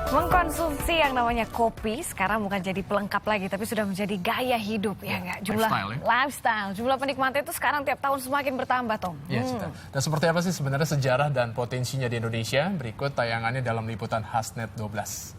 Mengkonsumsi yang namanya kopi sekarang bukan jadi pelengkap lagi, tapi sudah menjadi gaya hidup, ya nggak? Lifestyle. Jumlah penikmatnya itu sekarang tiap tahun semakin bertambah, Tom. Iya, Cita. Dan seperti apa sih sebenarnya sejarah dan potensinya di Indonesia? Berikut tayangannya dalam liputan Hasnet 12.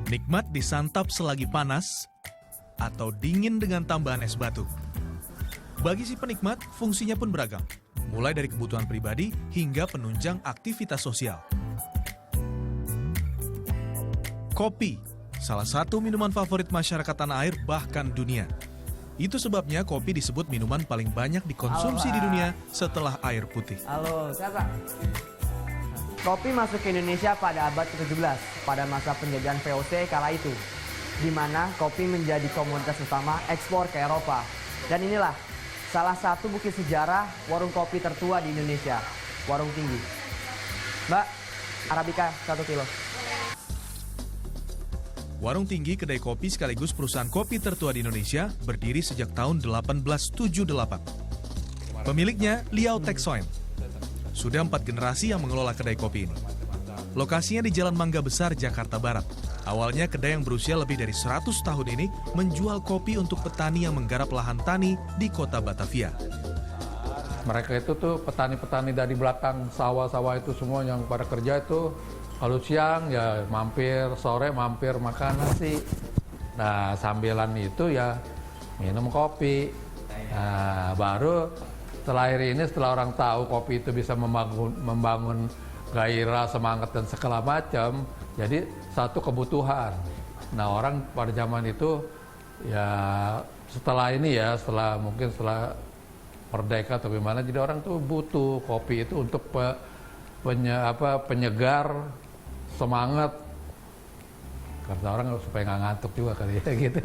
Nikmat disantap selagi panas atau dingin dengan tambahan es batu. Bagi si penikmat, fungsinya pun beragam, mulai dari kebutuhan pribadi hingga penunjang aktivitas sosial. Kopi, salah satu minuman favorit masyarakat tanah air bahkan dunia. Itu sebabnya kopi disebut minuman paling banyak dikonsumsi di dunia setelah air putih. Halo, siapa? Kopi masuk ke Indonesia pada abad ke-17, pada masa penjajahan VOC kala itu, di mana kopi menjadi komoditas utama ekspor ke Eropa. Dan inilah salah satu bukti sejarah warung kopi tertua di Indonesia, Warung Tinggi. Mbak, Arabica 1 kilo. Warung Tinggi, kedai kopi sekaligus perusahaan kopi tertua di Indonesia, berdiri sejak tahun 1878. Pemiliknya Liao Tek Soen. Sudah 4 generasi yang mengelola kedai kopi ini. Lokasinya di Jalan Mangga Besar, Jakarta Barat. Awalnya kedai yang berusia lebih dari 100 tahun ini menjual kopi untuk petani yang menggarap lahan tani di kota Batavia. Mereka itu tuh petani-petani dari belakang sawah-sawah itu semua yang pada kerja itu kalau siang ya mampir, sore mampir makan nasi. Nah sambilan itu ya minum kopi. Nah baru setelah orang tahu kopi itu bisa membangun gairah, semangat dan segala macam, jadi satu kebutuhan. Nah orang pada zaman itu ya setelah merdeka atau gimana, jadi orang tuh butuh kopi itu untuk penyegar semangat, karena orang supaya nggak ngantuk juga kali ya gitu.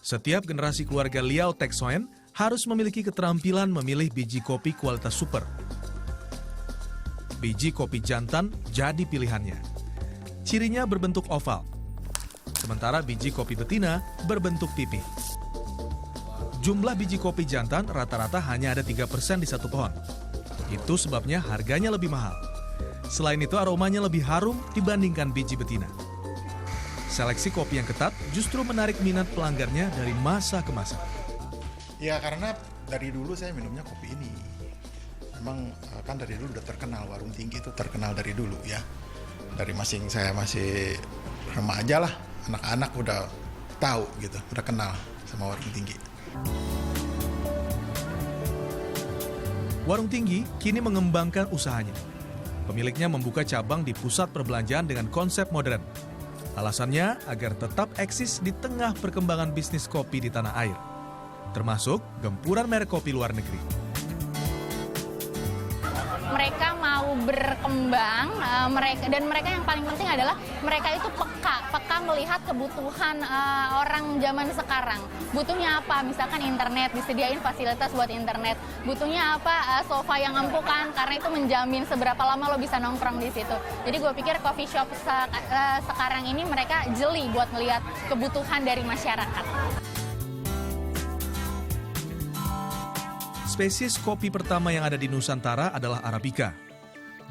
Setiap generasi keluarga Liao Tek Soen harus memiliki keterampilan memilih biji kopi kualitas super. Biji kopi jantan jadi pilihannya. Cirinya berbentuk oval, sementara biji kopi betina berbentuk pipih. Jumlah biji kopi jantan rata-rata hanya ada 3% di satu pohon. Itu sebabnya harganya lebih mahal. Selain itu aromanya lebih harum dibandingkan biji betina. Seleksi kopi yang ketat justru menarik minat pelanggannya dari masa ke masa. Ya karena dari dulu saya minumnya kopi ini. Memang kan dari dulu udah terkenal, Warung Tinggi itu terkenal dari dulu ya. Dari saya masih remaja lah, anak-anak udah tahu gitu, udah kenal sama Warung Tinggi. Warung Tinggi kini mengembangkan usahanya. Pemiliknya membuka cabang di pusat perbelanjaan dengan konsep modern. Alasannya agar tetap eksis di tengah perkembangan bisnis kopi di tanah air, termasuk gempuran merek kopi luar negeri. Mereka mau berkembang, dan mereka yang paling penting adalah mereka itu peka melihat kebutuhan orang zaman sekarang. Butuhnya apa? Misalkan internet, disediain fasilitas buat internet. Butuhnya apa? Sofa yang empukan, karena itu menjamin seberapa lama lo bisa nongkrong di situ. Jadi gue pikir coffee shop sekarang ini mereka jeli buat melihat kebutuhan dari masyarakat. Spesies kopi pertama yang ada di Nusantara adalah Arabica.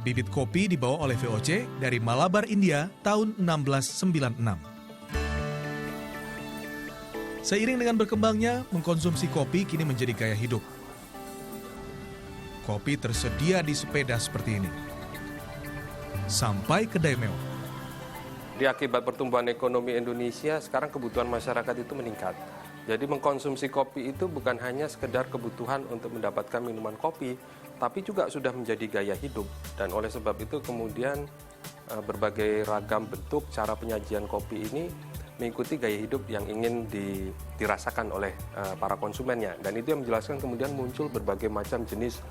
Bibit kopi dibawa oleh VOC dari Malabar, India tahun 1696. Seiring dengan berkembangnya, mengkonsumsi kopi kini menjadi gaya hidup. Kopi tersedia di sepeda seperti ini, sampai kedai mewah. Di akibat pertumbuhan ekonomi Indonesia, sekarang kebutuhan masyarakat itu meningkat. Jadi mengkonsumsi kopi itu bukan hanya sekedar kebutuhan untuk mendapatkan minuman kopi, tapi juga sudah menjadi gaya hidup. Dan oleh sebab itu kemudian berbagai ragam bentuk cara penyajian kopi ini mengikuti gaya hidup yang ingin dirasakan oleh para konsumennya. Dan itu yang menjelaskan kemudian muncul berbagai macam jenis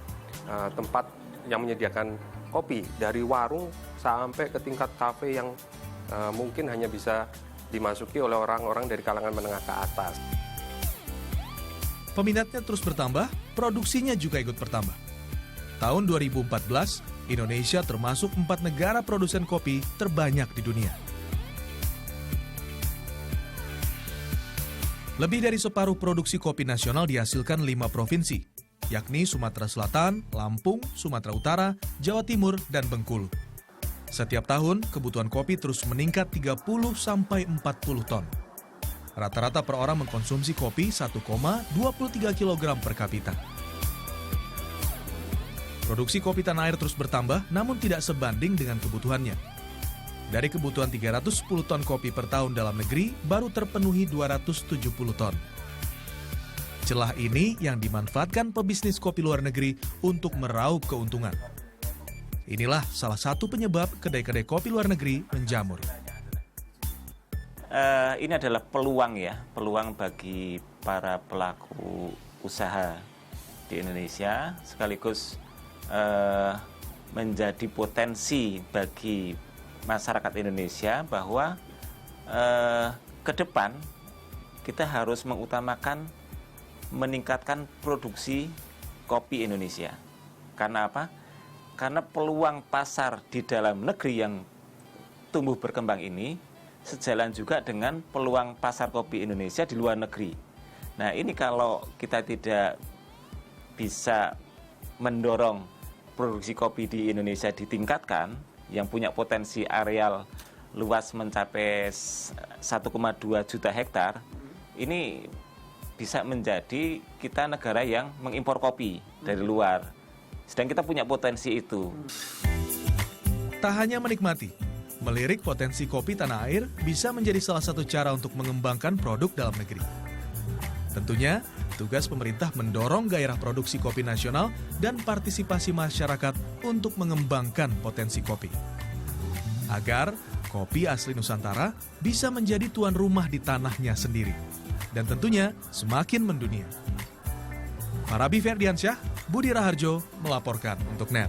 tempat yang menyediakan kopi, dari warung sampai ke tingkat kafe yang mungkin hanya bisa dimasuki oleh orang-orang dari kalangan menengah ke atas. Peminatnya terus bertambah, produksinya juga ikut bertambah. Tahun 2014, Indonesia termasuk 4 negara produsen kopi terbanyak di dunia. Lebih dari separuh produksi kopi nasional dihasilkan 5 provinsi, yakni Sumatera Selatan, Lampung, Sumatera Utara, Jawa Timur, dan Bengkulu. Setiap tahun, kebutuhan kopi terus meningkat 30-40 ton. Rata-rata per orang mengkonsumsi kopi 1,23 kg per kapita. Produksi kopi tanah air terus bertambah, namun tidak sebanding dengan kebutuhannya. Dari kebutuhan 310 ton kopi per tahun dalam negeri, baru terpenuhi 270 ton. Celah ini yang dimanfaatkan pebisnis kopi luar negeri untuk meraup keuntungan. Inilah salah satu penyebab kedai-kedai kopi luar negeri menjamur. Ini adalah peluang bagi para pelaku usaha di Indonesia, sekaligus menjadi potensi bagi masyarakat Indonesia bahwa ke depan kita harus mengutamakan meningkatkan produksi kopi Indonesia. Karena apa? Karena peluang pasar di dalam negeri yang tumbuh berkembang ini sejalan juga dengan peluang pasar kopi Indonesia di luar negeri. Nah, ini kalau kita tidak bisa mendorong produksi kopi di Indonesia ditingkatkan, yang punya potensi areal luas mencapai 1,2 juta hektar, ini bisa menjadi kita negara yang mengimpor kopi dari luar. Sedang kita punya potensi itu. Tak hanya menikmati, melirik potensi kopi tanah air bisa menjadi salah satu cara untuk mengembangkan produk dalam negeri. Tentunya, tugas pemerintah mendorong gairah produksi kopi nasional dan partisipasi masyarakat untuk mengembangkan potensi kopi. Agar kopi asli Nusantara bisa menjadi tuan rumah di tanahnya sendiri. Dan tentunya semakin mendunia. Marabi Ferdiansyah, Budi Raharjo melaporkan untuk NET.